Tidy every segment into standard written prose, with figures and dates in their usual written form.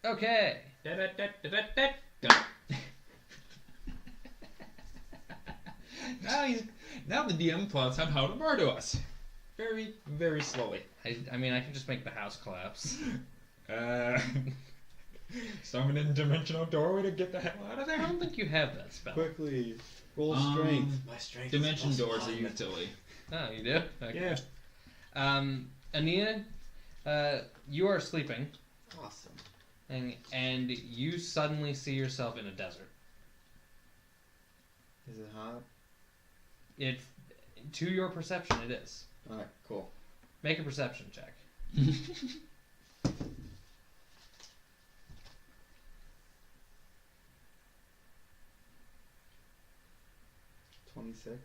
Okay. Now the DM plots on how to murder us. Very, very slowly. I mean, I can just make the house collapse. Summon an interdimensional doorway to get the hell out of there? I don't think you have that spell. Quickly, roll strength. My strength. Dimension is doors +1. are utility. Oh, you do? Okay. Yeah. Ania, you are sleeping. Awesome. And you suddenly see yourself in a desert. Is it hot? To your perception, it is. Alright, cool. Make a perception check. 26.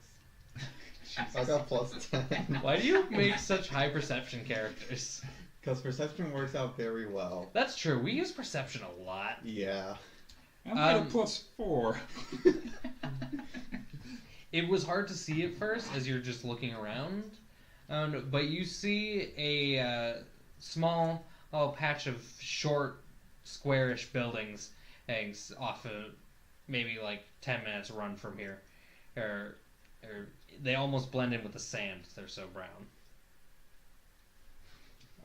I got +10. Why do you make such high perception characters? Because perception works out very well. That's true. We use perception a lot. Yeah. I'm at a +4. It was hard to see at first as you're just looking around, but you see a small patch of short, squarish buildings off of maybe like 10 minutes run from here. Or they almost blend in with the sand. They're so brown.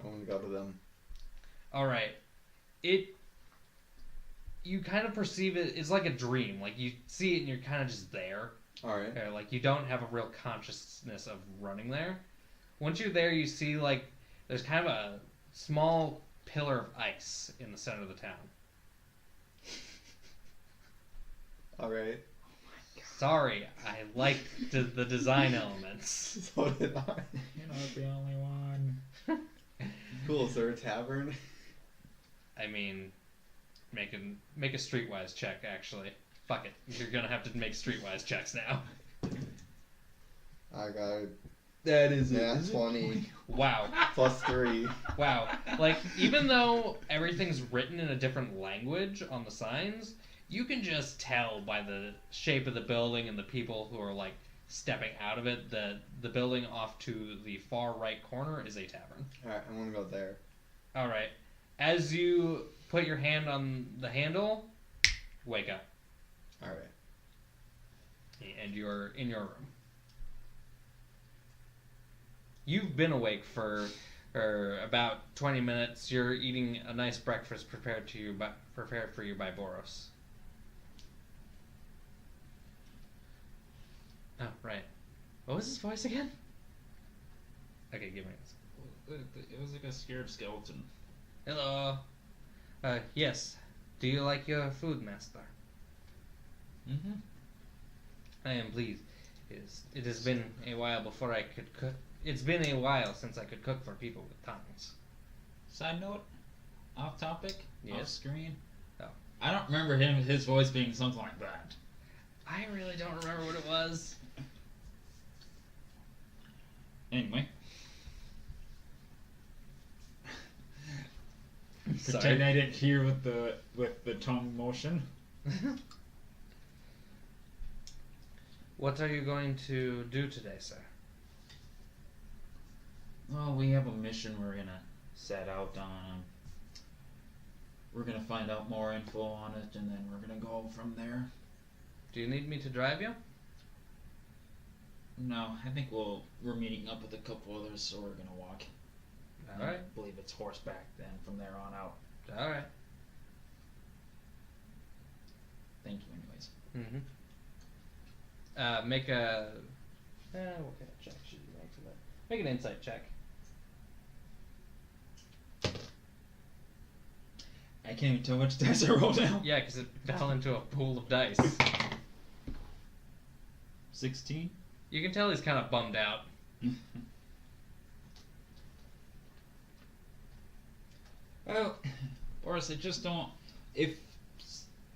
I want to go to them. All right. You kind of perceive it. It's like a dream. Like you see it and you're kind of just there. All right. Like you don't have a real consciousness of running there. Once you're there, you see like there's kind of a small pillar of ice in the center of the town. All right. Sorry, I liked the design elements. So did I. You're not the only one. Cool. Is there a tavern? I mean, make a streetwise check. Actually, fuck it. You're gonna have to make streetwise checks now. I got That is it. 20 Wow. +3. Wow. Like even though everything's written in a different language on the signs, you can just tell by the shape of the building and the people who are like stepping out of it that the building off to the far right corner is a tavern. Alright, I'm gonna go there. Alright. As you put your hand on the handle, wake up. Alright. And you're in your room. You've been awake for about 20 minutes. You're eating a nice breakfast prepared for you by Boros. Oh, right. What was his voice again? Okay, give me this. It was like a scared skeleton. Hello. Yes. Do you like your food, master? Mm-hmm. I am pleased. It has been a while before I could cook. It's been a while since I could cook for people with tongues. Side note, off topic, Yes. off screen. Oh. I don't remember his voice being something like that. I really don't remember what it was. Anyway. Sorry. Pretend I didn't hear with the tongue motion. What are you going to do today, sir? Well, we have a mission we're gonna set out on. We're gonna find out more info on it, and then we're gonna go from there. Do you need me to drive you? No, I think we're meeting up with a couple others, so we're gonna walk. Alright. I believe it's horseback then from there on out. Alright. Thank you anyways. Mm-hmm. Make a... what kind of check should you make for that? Make an insight check. I can't even tell which dice I rolled now. Yeah, because it fell into a pool of dice. 16? You can tell he's kind of bummed out. Well, Boris, I just don't... If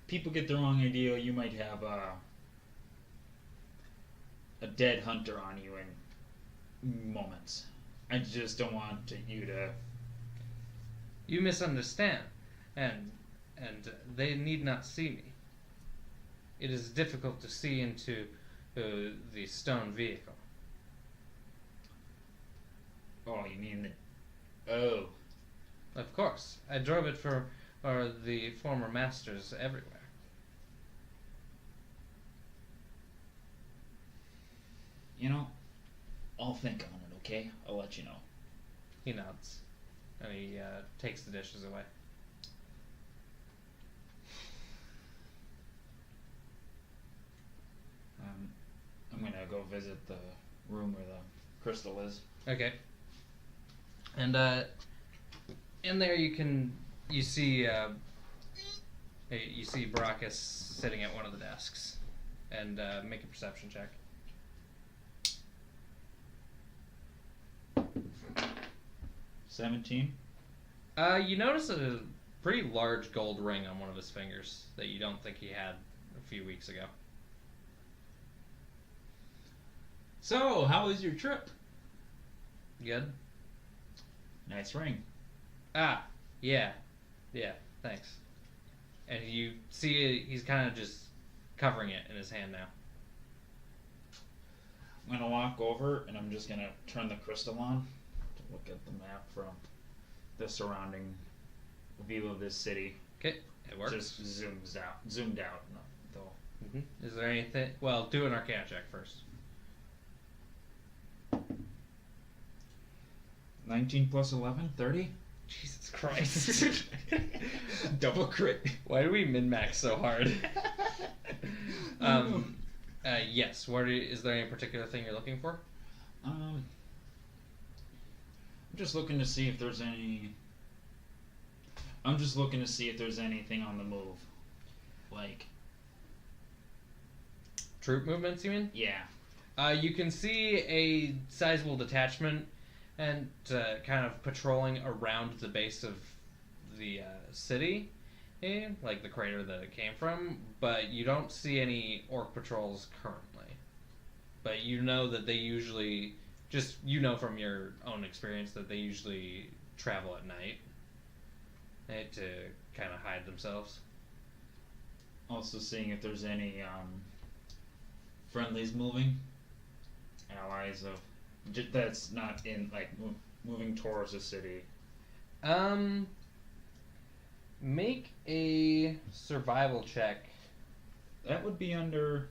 people get the wrong idea, you might have a dead hunter on you in moments. I just don't want you to... You misunderstand, and they need not see me. It is difficult to see into the stone vehicle. Oh, you mean the... Oh. Of course. I drove it for are the former masters everywhere. You know, I'll think on it, okay? I'll let you know. He nods, and he takes the dishes away. I'm gonna go visit the room where the crystal is. Okay. And in there you see Barakas sitting at one of the desks, and make a perception check. 17. You notice a pretty large gold ring on one of his fingers that you don't think he had a few weeks ago. So, how was your trip? Good? Nice ring. Ah, yeah, thanks. And you see he's kind of just covering it in his hand now. I'm gonna walk over and I'm just gonna turn the crystal on to look at the map from the surrounding view of this city. Okay, it works. Just zoomed out though. Mm-hmm. Is there anything? Well, do an Arcana check first. 19 plus 11, 30? Jesus Christ. Double crit. Why do we min-max so hard? Yes. Is there any particular thing you're looking for? I'm just looking to see if there's any... I'm just looking to see if there's anything on the move. Like... Troop movements, you mean? Yeah. You can see a sizable detachment and kind of patrolling around the base of the city, like the crater that it came from, but you don't see any orc patrols currently. But you know that they usually, from your own experience, that they usually travel at night to kind of hide themselves. Also seeing if there's any friendlies moving, allies of that's not in like moving towards the city. Make a survival check. That would be under.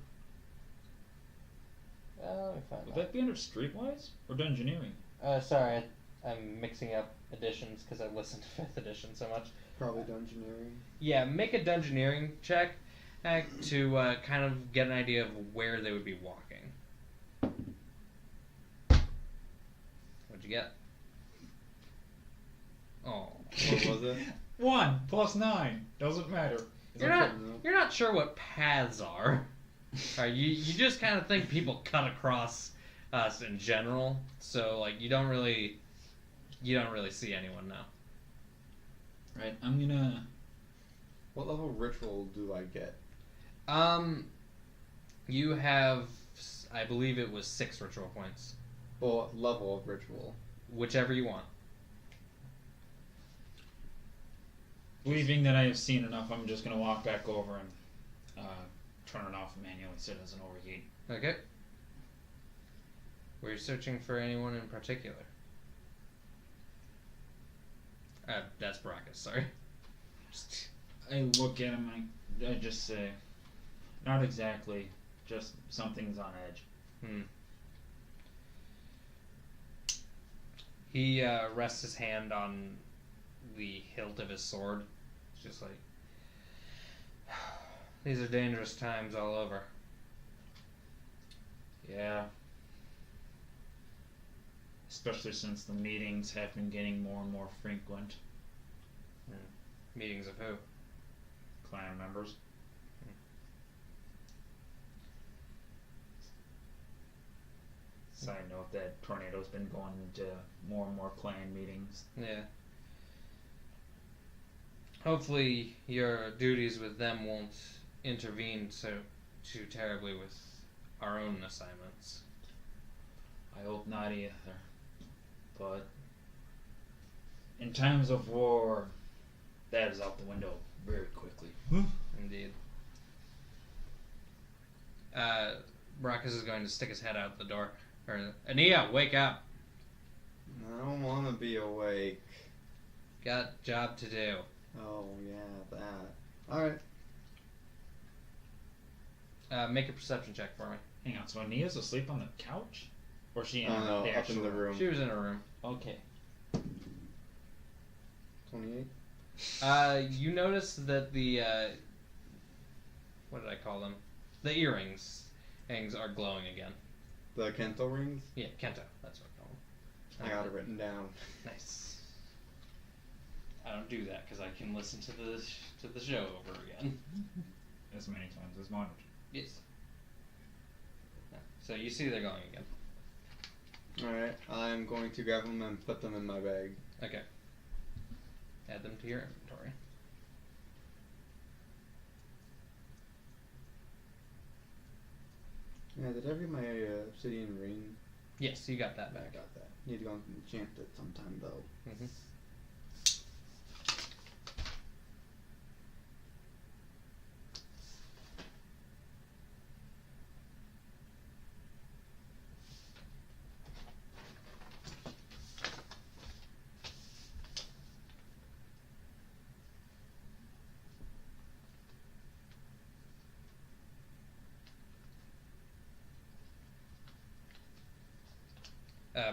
Let me find Would that be under Streetwise or Dungeoneering? Sorry, I'm mixing up editions because I listened to 5th edition so much. Probably Dungeoneering. Yeah, make a Dungeoneering check to kind of get an idea of where they would be walking. What'd you get? Oh. What was it? 1 plus 9 doesn't matter. You're not sure what paths are. You just kind of think people cut across us in general, so like you don't really see anyone now. Right, I'm gonna. What level of ritual do I get? You have, I believe it was 6 ritual points. Well, what level of ritual? Whichever you want. Believing that I have seen enough, I'm just gonna walk back over and turn it off manually so it doesn't overheat. Okay. Were you searching for anyone in particular? That's Barakas, sorry. I look at him and I just say, not exactly, just something's on edge. He rests his hand on the hilt of his sword. It's just like, these are dangerous times all over. Yeah. Especially since the meetings have been getting more and more frequent. Meetings of who? Clan members. Side note that Tornado's been going into more and more clan meetings. Yeah. Hopefully your duties with them won't intervene too terribly with our own assignments. I hope not either. But in times of war, that is out the window very quickly. Indeed. Barakas is going to stick his head out the door. Ania, wake up! I don't want to be awake. Got job to do. Oh yeah, that. All right. Make a perception check for me. Hang on, so Ania's asleep on the couch? Or is she in Oh no, the up actual in the room. She was in her room. Okay. 28. You notice that the what did I call them? The earrings are glowing again. The Kento rings. Yeah, Kento. That's what I call them. I got it written down. Nice. I don't do that because I can listen to the show over again. As many times as wanted. Yes. Yeah. So you see they're glowing again. All right. I'm going to grab them and put them in my bag. Okay. Add them to your inventory. Yeah. Did I read my obsidian ring? Yes, you got that I back. got that. Need to go and enchant it sometime though. Mm-hmm.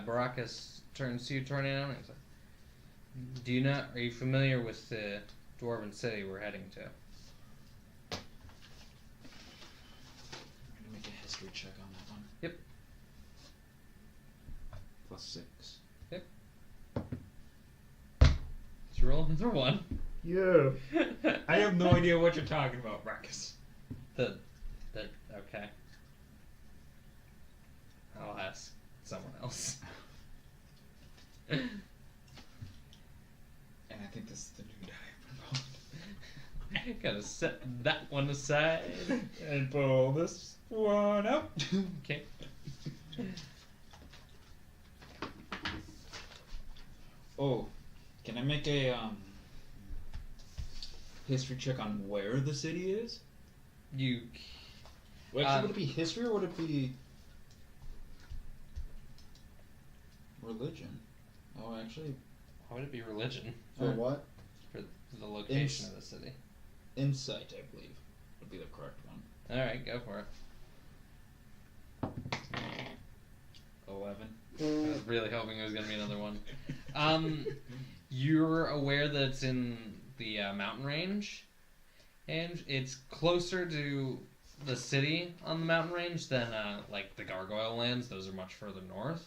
Barakas turns to you, Tornado, and he's like, are you familiar with the Dwarven City we're heading to? I'm gonna make a history check on that one. Yep. +6. Did you roll another one? Yeah. I have no idea what you're talking about, Marcus. Okay. I'll ask someone else. And I think this is the new die I promoted. Gotta set that one aside. And pull this one up. Okay. Oh, can I make a history check on where the city is? You. Well, actually, would it be history or would it be religion? Oh, actually, How would it be religion? For what? For the location of the city. insight, I believe, would be the correct one. Alright, go for it. 11. I was really hoping it was going to be another one. You're aware that it's in the mountain range, and it's closer to the city on the mountain range than like the Gargoyle Lands. Those are much further north,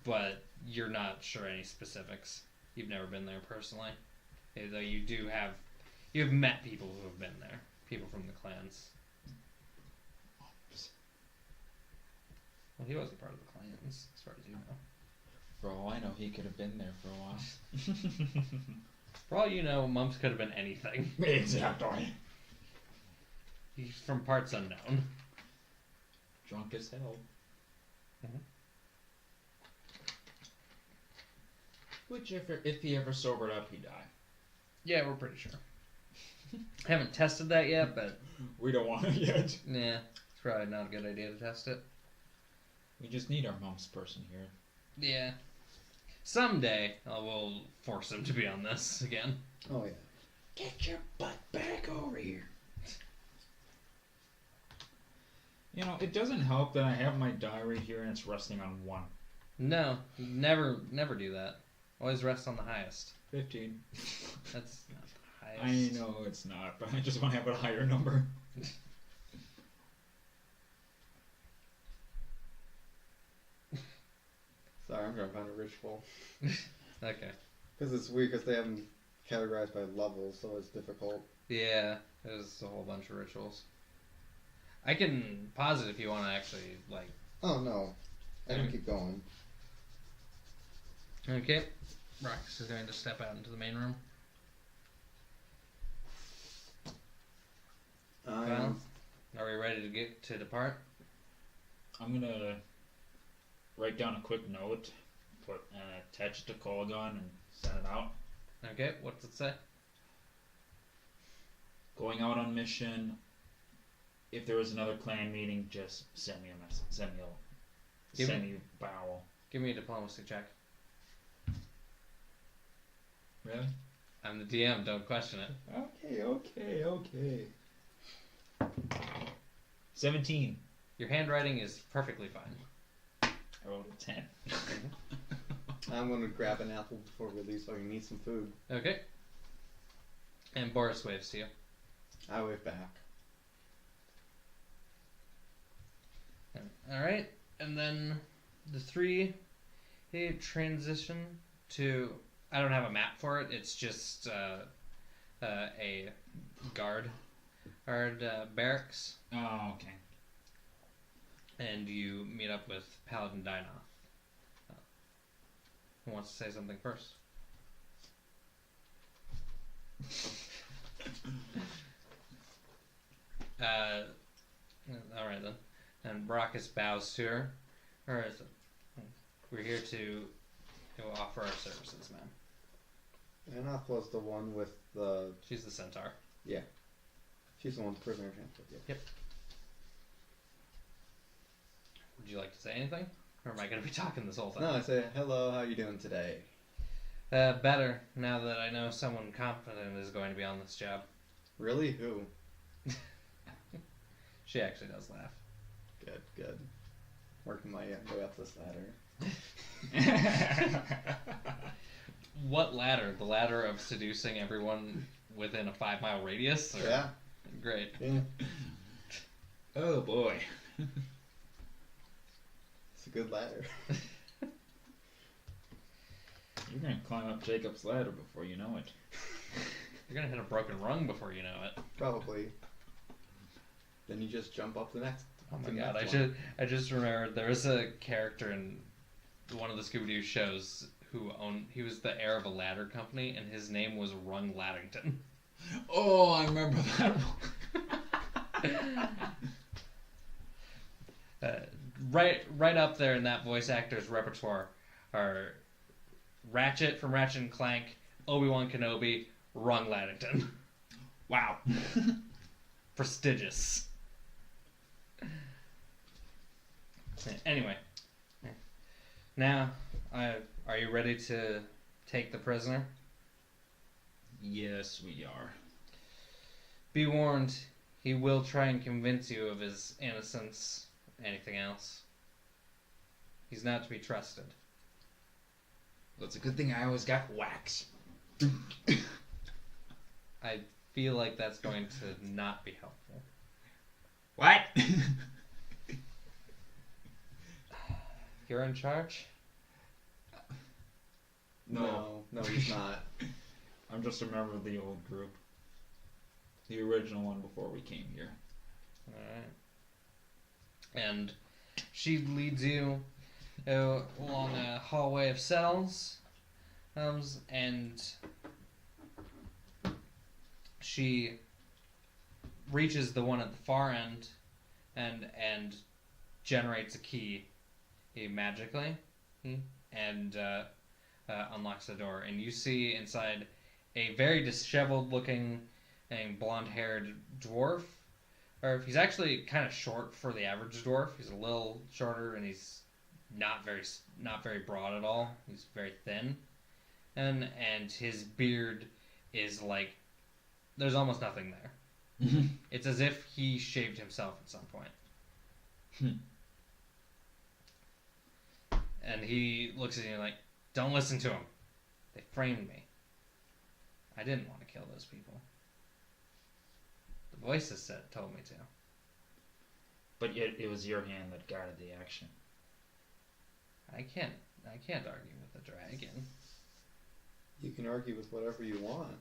but you're not sure any specifics. You've never been there personally, though you have met people who have been there, people from the clans. Well, he wasn't part of the clans, as far as you know. For all I know, he could have been there for a while. For all you know, Mumps could have been anything. Exactly. He's from parts unknown. Drunk as hell. Which, if he ever sobered up, he'd die. Yeah, we're pretty sure. Haven't tested that yet, but We don't want it yet. yeah, it's probably not a good idea to test it. We just need our mumps person here. Yeah. Someday, we'll force him to be on this again. Oh yeah. Get your butt back over here. You know, it doesn't help that I have my diary here and it's resting on 1. No, never do that. Always rest on the highest. 15. That's not the I highest. know it's not, but I just want to have a higher number. Sorry, I'm trying to find a ritual. Okay. Because it's weird, because they have them categorized by levels, so it's difficult. Yeah, there's a whole bunch of rituals. I can pause it if you want to actually, like... Oh no. I can keep going. Okay. Rox is going to step out into the main room. Well, are we ready to depart? I'm gonna write down a quick note, attach it to Colgon and send it out. Okay, what's it say? Going out on mission. If there was another clan meeting, just send me a message. Send me a bowel. Give me a diplomacy check. Really? I'm the DM. Don't question it. Okay. 17. Your handwriting is perfectly fine. I rolled a 10. I'm going to grab an apple before we leave so I can eat some food. Okay. And Boris waves to you. I wave back. All right, and then the three transition to. I don't have a map for it. It's just a guard barracks, Oh, okay. and you meet up with Paladin Dynoff. Who wants to say something first? All right then. And Barakas bows to her. We're here to offer our services, ma'am. Enough was the one with the... She's the centaur. Yeah. She's the one with the prisoner transport. Yeah. Yep. Would you like to say anything? Or am I going to be talking this whole time? No, I say, hello, how you doing today? Better, now that I know someone competent is going to be on this job. Really? Who? She actually does laugh. Good. Working my way up this ladder. What ladder? The ladder of seducing everyone within a 5-mile radius? Or? Yeah. Great. Yeah. Oh boy. It's a good ladder. You're gonna climb up Jacob's ladder before you know it. You're going to hit a broken rung before you know it. Probably. Then you just jump up the next. Oh my the god, next I one. just remembered there was a character in one of the Scooby-Doo shows he was the heir of a ladder company, and his name was Rung Laddington. Oh, I remember that one. Right up there in that voice actor's repertoire are Ratchet from Ratchet and Clank, Obi-Wan Kenobi, Rung Laddington. Wow. Prestigious. Anyway, now, are you ready to take the prisoner? Yes, we are. Be warned, he will try and convince you of his innocence. Anything else? He's not to be trusted. Well, it's a good thing I always got wax. I feel like that's going to not be helpful. What? You're in charge? No, he's not. I'm just a member of the old group. The original one before we came here. Alright. And she leads you along a hallway of cells, and she reaches the one at the far end and generates a key magically and unlocks the door. And you see inside a very disheveled looking and blonde-haired dwarf. Or he's actually kind of short for the average dwarf. He's a little shorter, and he's not very broad at all. He's very thin, and his beard is like there's almost nothing there. It's as if he shaved himself at some point. And he looks at you like, "Don't listen to him. They framed me. I didn't want to kill those people. The voices told me to." But yet it was your hand that guided the action. I can't argue with the dragon. You can argue with whatever you want.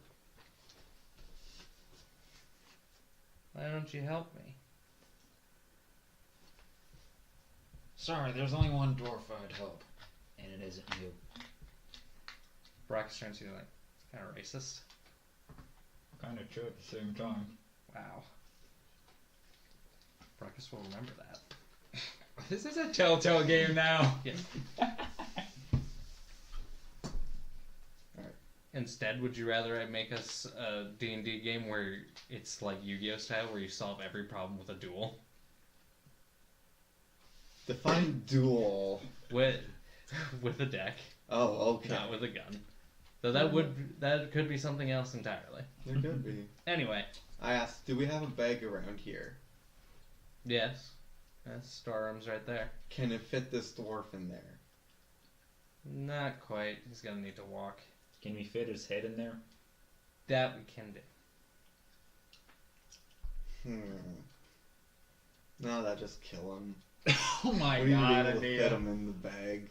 Why don't you help me? Sorry, there's only one dwarf I'd help, and it isn't you. Brock turns to you like, kind of racist. Kind of true at the same time. Wow. Brockus will remember that. This is a telltale game now. Yeah. Alright. Instead, would you rather I make us a D&D game where it's like Yu-Gi-Oh style, where you solve every problem with a duel? Define duel. With a deck, Oh, okay. not with a gun. Though that could be something else entirely. There could be. Anyway. I asked, do we have a bag around here? Yes. That's storerooms right there. Can it fit this dwarf in there? Not quite. He's gonna need to walk. Can we fit his head in there? That we can do. No, that just kill him. Oh my We god, need to Ania. fit him in the bag.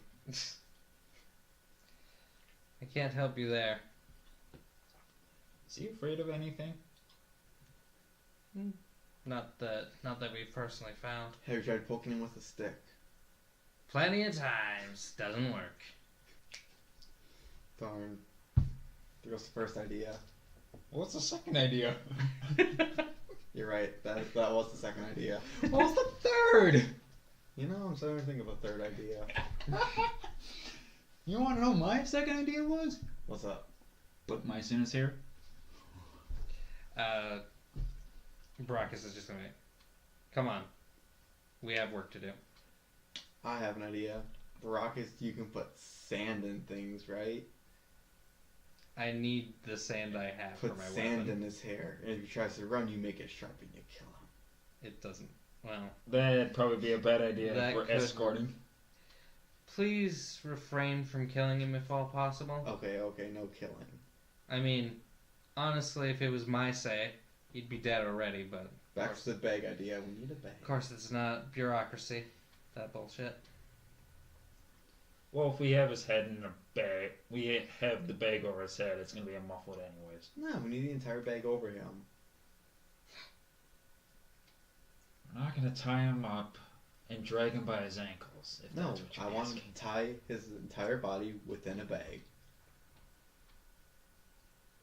I can't help you there. Is he afraid of anything? Not that we've personally found. Have you tried poking him with a stick? Plenty of times. Doesn't work. Darn. There goes the first idea. What's the second idea? You're right. That was the second idea. What was the third? You know, I'm starting to think of a third idea. You want to know what my second idea was? What's up? Put mice in his hair. Barakas is just gonna. Come on. We have work to do. I have an idea. Barakas, you can put sand in things, right? I need the sand I have Put for my sand weapon. in his hair, and if he tries to run, you make it sharp and you kill him. It doesn't. Well, That'd probably be a bad idea That for could escorting. please refrain from killing him if all possible. Okay, no killing. I mean, honestly, if it was my say, he'd be dead already. But Back to the bag idea. We need a bag. of course, it's not bureaucracy. That bullshit. Well, if we have his head in a bag, we have the bag over his head, it's going to be a muffled anyways. No, we need the entire bag over him. We're not going to tie him up and drag him by his ankles. If No, that's what you're I want asking. to tie his entire body within a bag.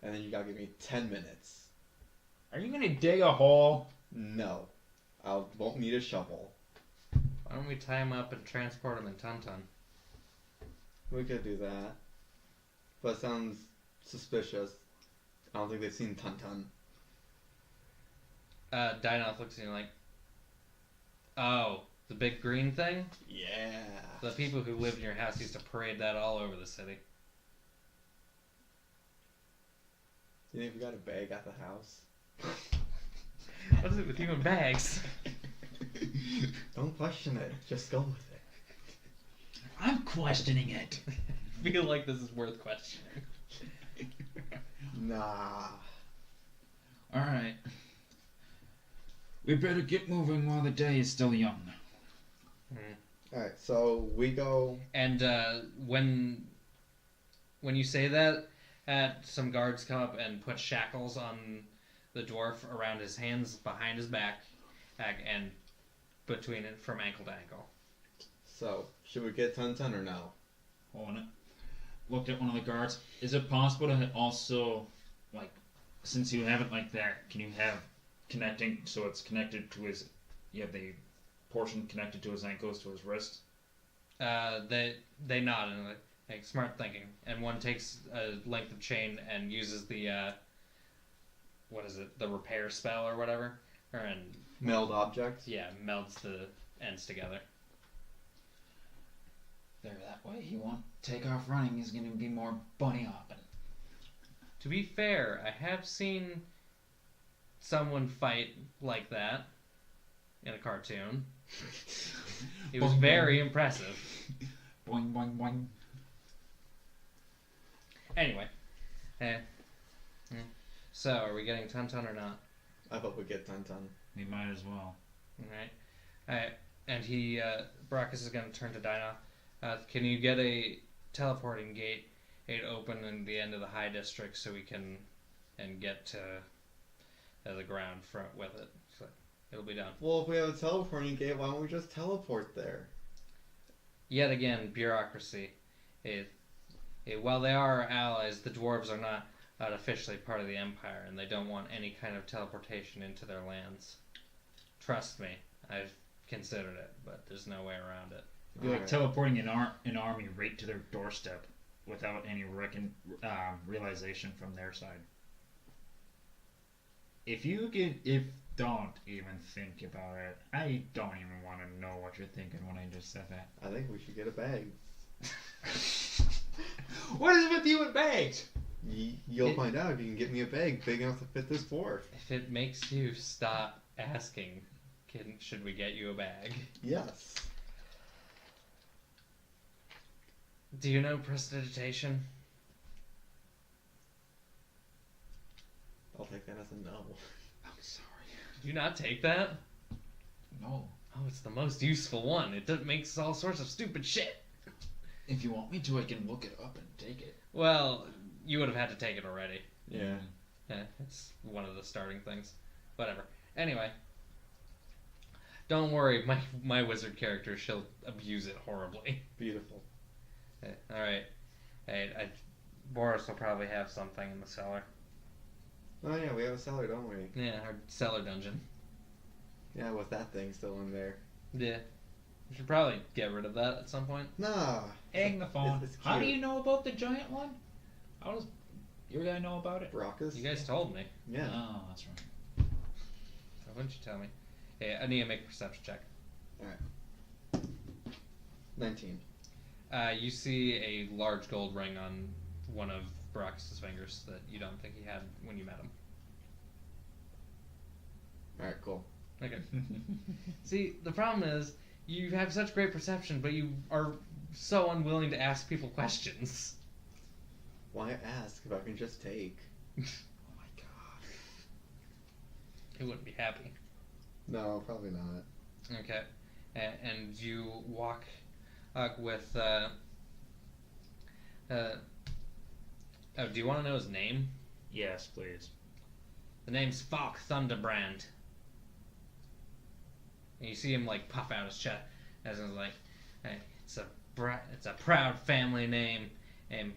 And then you gotta give me 10 minutes. Are you going to dig a hole? No. I won't need a shovel. Why don't we tie him up and transport him in Tonton? We could do that. But it sounds suspicious. I don't think they've seen Tonton. Dynoth looks at you like, oh, the big green thing? Yeah. The people who lived in your house used to parade that all over the city. You think we got a bag at the house? What is it with you and bags? Don't question it. Just go with it. I'm questioning it. I feel like this is worth questioning. Nah. Alright. We better get moving while the day is still young. Alright, so we go. And when you say that, some guards come up and put shackles on the dwarf around his hands, behind his back, and between it from ankle to ankle. So, should we get Tonton or no? Hold on. Looked at one of the guards. Is it possible to also, like, since you have it like that, can you have connecting so it's connected to his, you have the portion connected to his ankles to his wrist? They nod and like smart thinking, and one takes a length of chain and uses the what is it, the repair spell or whatever, and Meld objects? yeah, melds the ends together. There, that way he won't take off running. He's going to be more bunny hopping. To be fair, I have seen someone fight like that in a cartoon. It was Boing, very boing. impressive. Boing, boing, boing. Anyway, so are we getting Tonton or not? I hope we get Tonton. We might as well. Alright. And he, Barakas is going to turn to Dynoth. Can you get a teleporting gate open in the end of the High District so we can get to the ground front with it? So it'll be done. Well, if we have a teleporting gate, why don't we just teleport there? Yet again, bureaucracy. While they are our allies, the dwarves are not officially part of the Empire, and they don't want any kind of teleportation into their lands. Trust me, I've considered it, but there's no way around it. It'd be like Alright. teleporting an army right to their doorstep without any realization from their side. Don't even think about it. I don't even want to know what you're thinking when I just said that. I think we should get a bag. What is it with you and bags? You'll find out if you can get me a bag big enough to fit this dwarf. If it makes you stop asking, should we get you a bag? Yes. Do you know prestidigitation? I'll take that as a no. I'm sorry. Did you not take that? No. Oh, it's the most useful one. It makes all sorts of stupid shit. If you want me to, I can look it up and take it. Well, you would have had to take it already. Yeah. Yeah, it's one of the starting things. Whatever. Anyway. Don't worry, my wizard character, she'll abuse it horribly. Beautiful. Alright. Hey, Boris will probably have something in the cellar. Oh yeah, we have a cellar, don't we? Yeah, our cellar dungeon. Yeah, with that thing still in there. Yeah. We should probably get rid of that at some point. Nah. Hang the phone. It's How do cute. you know about the giant one? How does your guy know about it? Barakas? You guys told me. Yeah. Oh, that's right. Why wouldn't you tell me? Hey, Ania, make a perception check. 19. You see a large gold ring on one of Barakas' fingers that you don't think he had when you met him. Alright, cool. Okay. See, the problem is, you have such great perception, but you are so unwilling to ask people questions. Why ask if I can just take? Oh my god. He wouldn't be happy. No, probably not. Okay. And you walk with, oh, do you want to know his name? Yes, please. The name's Falk Thunderbrand. And you see him like puff out his chest as he's like, hey, it's a proud family name, and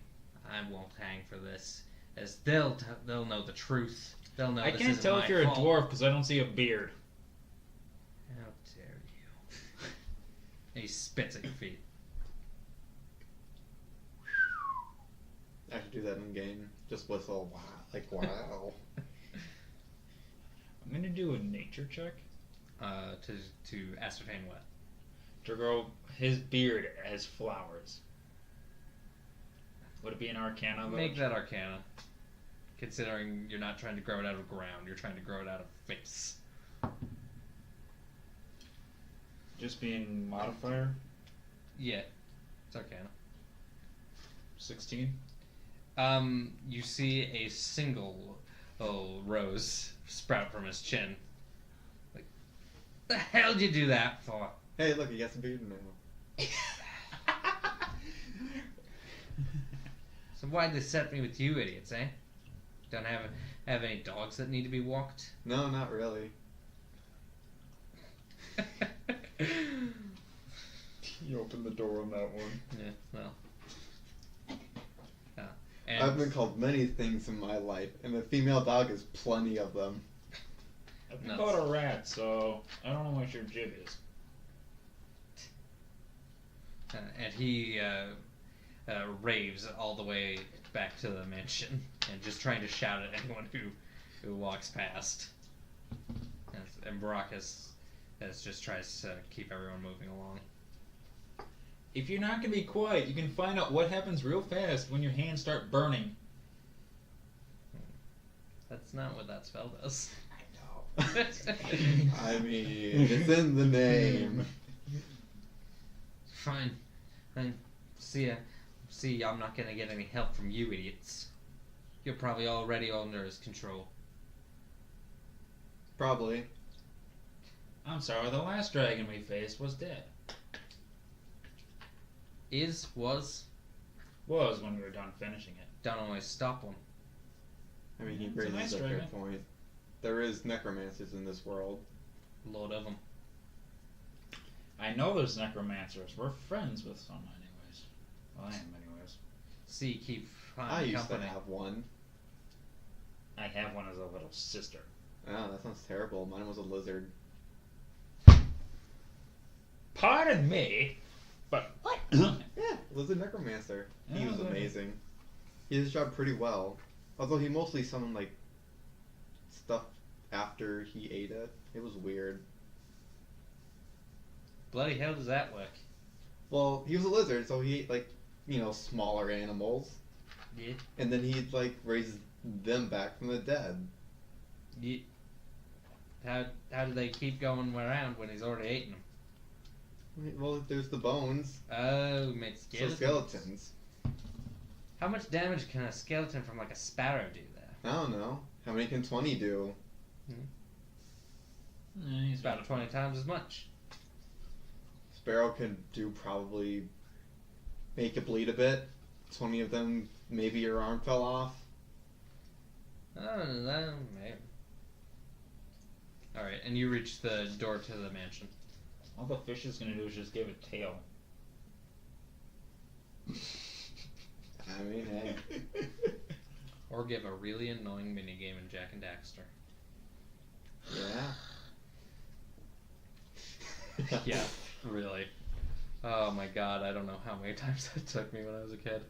I won't hang for this, as they'll know the truth. They'll know. I this can't isn't tell my if you're fault. a dwarf because I don't see a beard. How dare you? And he spits at your feet. I should do that in game. Just whistle. Wow. Like, wow. I'm gonna do a nature check To ascertain what? to grow his beard as flowers. Would it be an Arcana? Though? Make that Arcana. Considering you're not trying to grow it out of ground, you're trying to grow it out of face. Just being modifier. Yeah, it's Arcana. 16. You see a single rose sprout from his chin. Like, the hell did you do that for? Hey, look, he got some beard now. So why'd they set me with you idiots, eh? Don't have any dogs that need to be walked? No, not really. You opened the door on that one. Yeah, well. And I've been called many things in my life, and a female dog is plenty of them. I've been Nuts. called a rat, so I don't know what your jib is. and he raves all the way back to the mansion and just trying to shout at anyone who walks past. And Barakas just tries to keep everyone moving along. If you're not gonna be quiet, you can find out what happens real fast when your hands start burning. That's not what that spell does. I know. I mean, it's in the name. Fine. See, I'm not gonna get any help from you idiots. You're probably already under his control. Probably. I'm sorry, the last dragon we faced was dead. Was Was when we were done finishing it. don't always stop one. I mean, he It's a raises nice a fair dragon. point. There is necromancers in this world. Lord of them. I know there's necromancers. We're friends with some anyways. Well, I am anyways. See, keep I finding used company. to have one. I have one as a little sister. Oh, that sounds terrible. Mine was a lizard. Pardon me, but what? Yeah, lizard necromancer. He Yeah, was lizard. amazing. He did his job pretty well. Although he mostly summoned, like, stuff after he ate it. It was weird. Bloody hell does that work? Well, he was a lizard, so he ate, like, smaller animals. Yeah. And then he like raises them back from the dead. Yeah. How do they keep going around when he's already eaten them? Well, there's the bones. Oh, made So skeletons. skeletons. How much damage can a skeleton from like a sparrow do there? I don't know. How many can 20 do? He's About 20 times as much. Sparrow can do probably make it bleed a bit. 20 of them, maybe your arm fell off. I don't know, maybe. Alright, and you reach the door to the mansion. All the fish is gonna do is just give a tail. I mean, hey. Or give a really annoying minigame in Jak and Daxter. Yeah. Yeah, really. Oh my god, I don't know how many times that took me when I was a kid.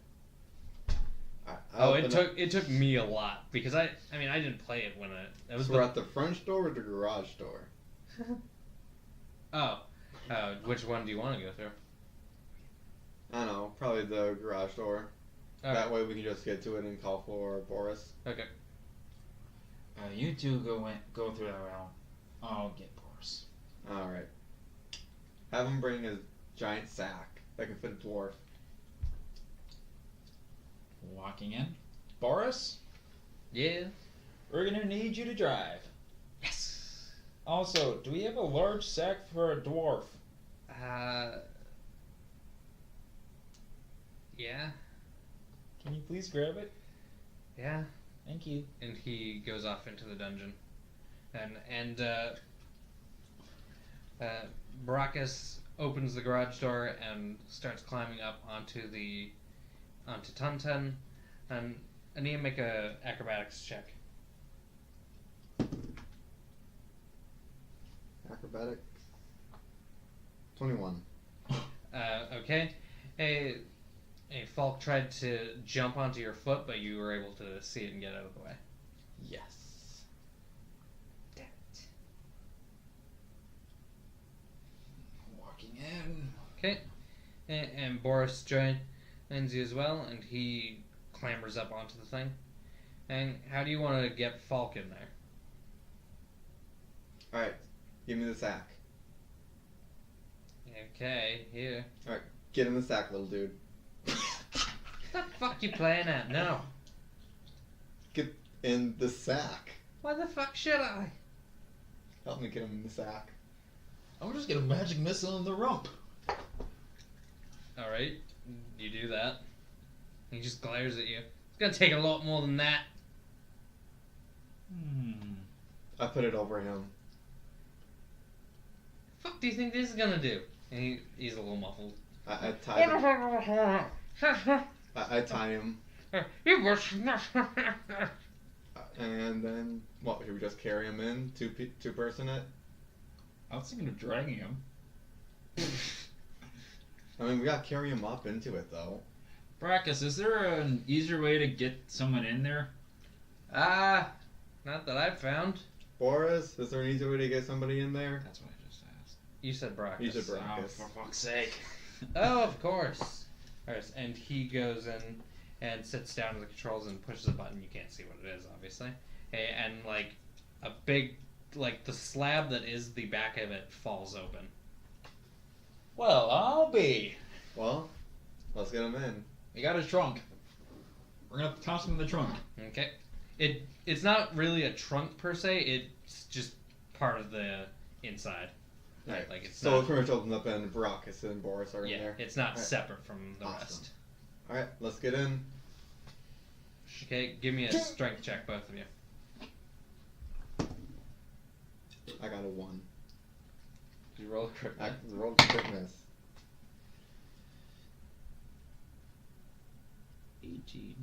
It took me a lot because I didn't play it when it was So we're at the front door or the garage door? Which one do you want to go through? I don't know, probably the garage door. All That right. way we can just get to it and call for Boris. Okay. You two go through that route. I'll get Boris. Alright. Have him bring a giant sack that can fit a dwarf. Walking in. Boris, Yeah. we're gonna need you to drive. Yes. Also, do we have a large sack for a dwarf? Yeah. Can you please grab it? Yeah. Thank you. And he goes off into the dungeon, and Barakas opens the garage door and starts climbing up onto Tuntun, and Ania, make a acrobatics check. Acrobatics. 21. Okay. A Falk tried to jump onto your foot, but you were able to see it and get out of the way. Yes. Damn it. Walking in. Okay. And Boris joins you as well, and he clambers up onto the thing. And how do you want to get Falk in there? Alright, give me the sack. Okay, here. Alright, get in the sack, little dude. What the fuck you playing at? No. Get in the sack. Why the fuck should I? Help me get him in the sack. I'm just gonna magic missile in the rump. Alright, you do that. He just glares at you. It's gonna take a lot more than that. I put it over him. Fuck do you think this is gonna do? And he's a little muffled. I tie him. I tie him. And then, what, should we just carry him in? Two-person it? I was thinking of dragging him. I mean, we gotta carry him up into it, though. Barakas, is there an easier way to get someone in there? Not that I've found. Boris, is there an easier way to get somebody in there? That's what I just asked. You said Barakas. You said Oh, Barakas. for fuck's sake. Oh, of course. Alright, and he goes in and sits down to the controls and pushes a button. You can't see what it is, obviously. And like a big, like the slab that is the back of it falls open. Well, I'll be. Well, let's get him in. We got his trunk. We're gonna toss him in the trunk. Okay. It's not really a trunk per se. It's just part of the inside. Right. Like it's So not. it pretty much opens up and Barakas and Boris are in Yeah, there. it's not Alright. separate from the Awesome. rest. Alright, let's get in. Okay, give me a strength check, both of you. I got a 1. Did you roll a crit? I rolled a quick miss. 18.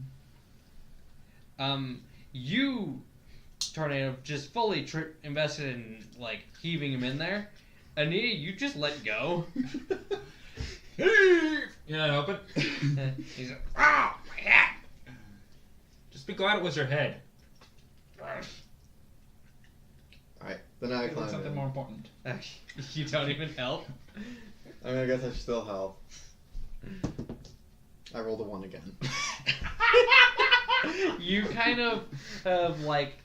You, Tornado, just fully invested in like heaving him in there. Ania, you just let go. You're not open. He's like, oh, my hat. Just be glad it was your head. Alright, then I Think climb something in. more important. You don't even help. I mean, I guess I should still help. I rolled a 1 again. You kind of like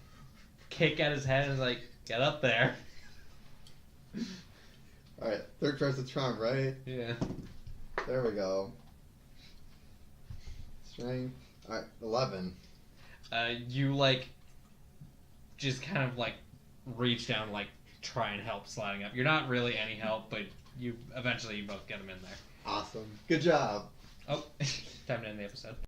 kick at his head and is like, get up there. Alright, third tries the charm, right? Yeah. There we go. Strength. Alright, 11. You like just kind of like reach down, like try and help sliding up. You're not really any help, but you both get him in there. Awesome. Good job. Oh, time to end the episode.